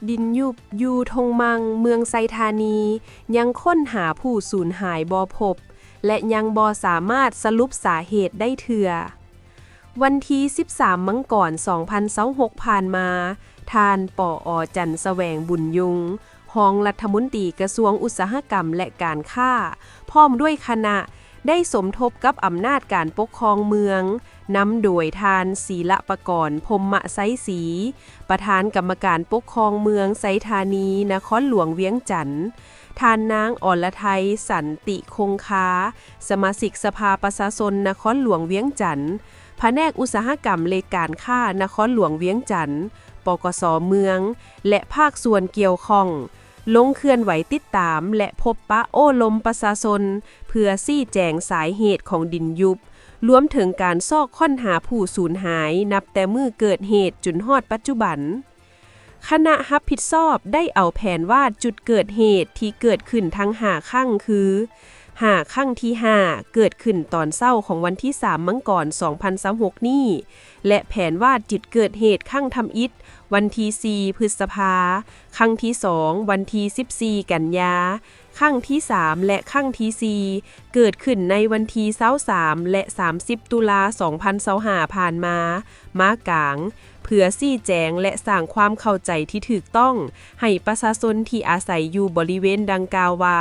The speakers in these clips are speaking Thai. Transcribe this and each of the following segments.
ดินยุบอยู่ทงมังเมืองไซธานียังค้นหาผู้สูญหายบ่พบและยังบ่สามารถสรุปสาเหตุได้เทื่อวันที่13มังกร2026ผ่านมาท่านปอ.จันทร์แสวงบุญยุงรองรัฐมนตรีกระทรวงอุตสาหกรรมและการค้าพร้อมด้วยคณะได้สมทบกับอำนาจการปกครองเมืองนำโดยทานศีละปกรณ์พรหมไสศรีประธานกรรมการปกครองเมืองไซธานีนครหลวงเวียงจันทน์ทานนางอรไทยสันติคงคาสมาชิกสภาประชาชนนครหลวงเวียงจันทน์แผนกอุตสาหกรรมเลการค้านครหลวงเวียงจันทน์ปกส.เมืองและภาคส่วนเกี่ยวข้องลงเคลื่อนไหวติดตามและพบปะโอ้ลมประชาชนเพื่อชี้แจงสาเหตุของดินยุบรวมถึงการซอกค้นหาผู้สูญหายนับแต่มื้อเกิดเหตุจนฮอดปัจจุบันคณะรับผิดชอบได้เอาแผนวาดจุดเกิดเหตุที่เกิดขึ้นทั้ง5ครั้งคือ5ครั้งที่5เกิดขึ้นตอนเช้าของวันที่3มังกร2026นี้และแผนวาดจุดเกิดเหตุครั้งทำอิฐวันที่4พฤษภาครั้งที่2วันที่14กันยาครั้งที่3และครั้งที่4เกิดขึ้นในวันที่23และ30ตุลา2025ผ่านมามากลางเพื่อชี้แจงและสร้างความเข้าใจที่ถูกต้องให้ประชาชนที่อาศัยอยู่บริเวณดังกล่าวว่า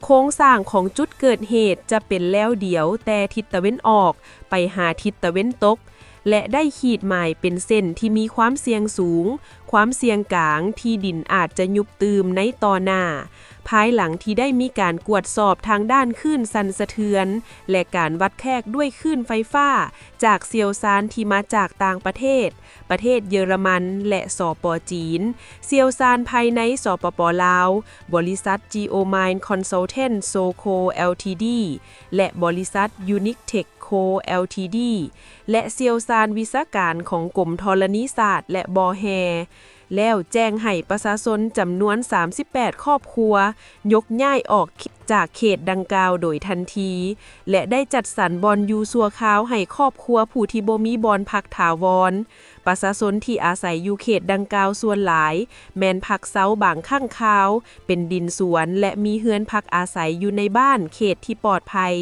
โครงสร้างของจุดเกิดเหตุจะเป็นแล้วเดียวแต่ทิศตะวันออกไปหาทิศตะวันตกและได้ขีดหมายเป็นเส้นที่มีความเสี่ยงสูงความเสี่ยงกลางที่ดินอาจจะยุบตืมในต่อหน้าภายหลังที่ได้มีการกวดสอบทางด้านคลื่นสั่นสะเทือนและการวัดแคกด้วยคลื่นไฟฟ้าจากเซียวซานที่มาจากต่างประเทศเยอรมันและสป.จีนเซียวซานภายในสปป.ลาวบริษัท Geomine Consultant Soco Ltd และบริษัท Unique Tech Co Ltd และเซียวซานวิศาการของกรมธรณีศาสตร์และบอแฮแล้วแจ้งให้ประชาชนจำนวน38ครอบครัวยกย้ายออกจากเขตดังกล่าวโดยทันทีและได้จัดสรรบอนอยู่ชั่วคราวให้ครอบครัวผู้ที่บ่มีบอนพักถาวรประชาชนที่อาศัยอยู่เขตดังกล่าวส่วนหลายแม้นพักเซาบางข้างคาวเป็นดินสวนและมีเฮือนพักอาศัยอยู่ในบ้านเขตที่ปลอดภัย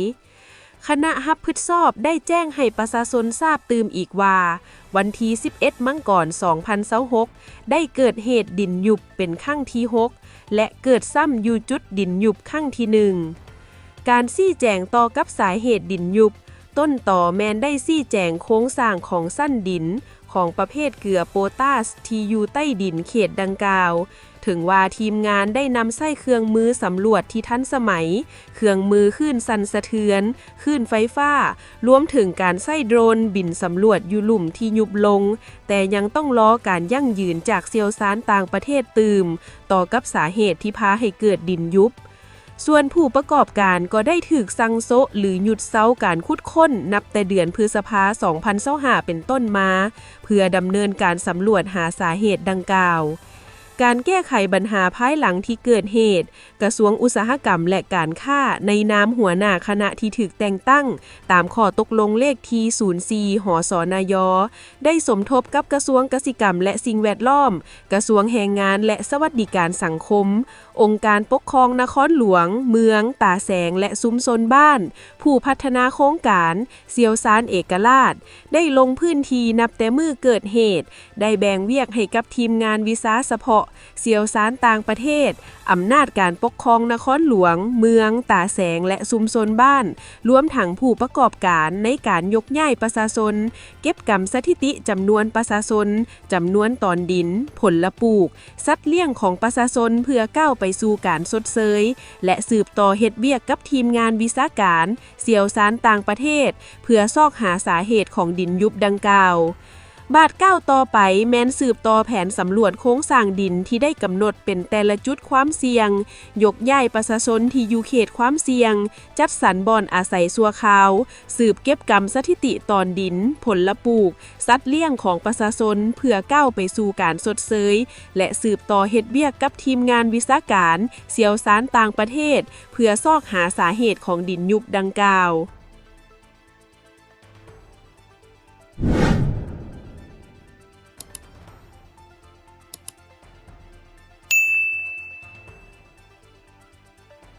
คณะรับผิดชอบได้แจ้งให้ประชาชนทราบตื่มอีกว่าวันที่11มังกร2026ได้เกิดเหตุดินยุบเป็นครั้งที่6และเกิดซ้ำอยู่จุดดินยุบครั้งที่1การชี้แจงต่อกับสาเหตุดินยุบต้นต่อแมนได้ชี้แจงโครงสร้างของสั้นดินของประเภทเกลือโพแทสที่อยู่ใต้ดินเขตดังกล่าวถึงว่าทีมงานได้นำใช้เครื่องมือสำรวจที่ทันสมัยเครื่องมือคลื่นสั่นสะเทือนคลื่นไฟฟ้ารวมถึงการใช้โดรนบินสำรวจอยู่หลุมที่ยุบลงแต่ยังต้องรอการยั่งยืนจากเซียวซานต่างประเทศตื่มต่อกับสาเหตุที่พาให้เกิดดินยุบส่วนผู้ประกอบการก็ได้ถูกสั่งโซะหรือหยุดเซาการขุดค้นนับแต่เดือนพฤษภาคม2025เป็นต้นมาเพื่อดำเนินการสำรวจหาสาเหตุดังกล่าวการแก้ไขปัญหาภายหลังที่เกิดเหตุกระทรวงอุตสาหกรรมและการค้าในนามหัวหน้าคณะที่ถูกแต่งตั้งตามข้อตกลงเลขที่04หสนยได้สมทบกับกระทรวงเกษตรกรรมและสิ่งแวดล้อมกระทรวงแรงงานและสวัสดิการสังคมองค์การปกครองนครหลวงเมืองตาแสงและซุ้มซนบ้านผู้พัฒนาโครงการเซียวซานเอกราชได้ลงพื้นที่นับแต่มื้อเกิดเหตุได้แบ่งเวียกให้กับทีมงานวิสาเฉพาะเซียวซานต่างประเทศอำนาจการปกครองนครหลวงเมืองตาแสงและซุ้มซนบ้านรวมทั้งผู้ประกอบการในการยกย้ายประชาชนเก็บกำสถิติจำนวนประชาชนจำนวนตอนดินผลปลูกสัตว์เลี้ยงของประชาชนเพื่อก้าวไปสู่การสดเสยและสืบต่อเฮ็ดเวียกกับทีมงานวิชาการเซียวซานต่างประเทศเพื่อซอกหาสาเหตุของดินยุบดังกล่าวบาทก้าวต่อไปแม้นสืบต่อแผนสำรวจโค้งสร้างดินที่ได้กำหนดเป็นแต่ละจุดความเสี่ยงยกย้ายประชาชนที่อยู่เขตความเสี่ยงจัดสรรบ่อนอาศัยชั่วคราวสืบเก็บกำสถิติตอนดินผลปลูกสัตว์เลี้ยงของประชาชนเพื่อก้าวไปสู่การสดเสยและสืบต่อเฮ็ดเวียกกับทีมงานวิชาการเซียวซานต่างประเทศเพื่อซอกหาสาเหตุของดินยุบดังกล่าว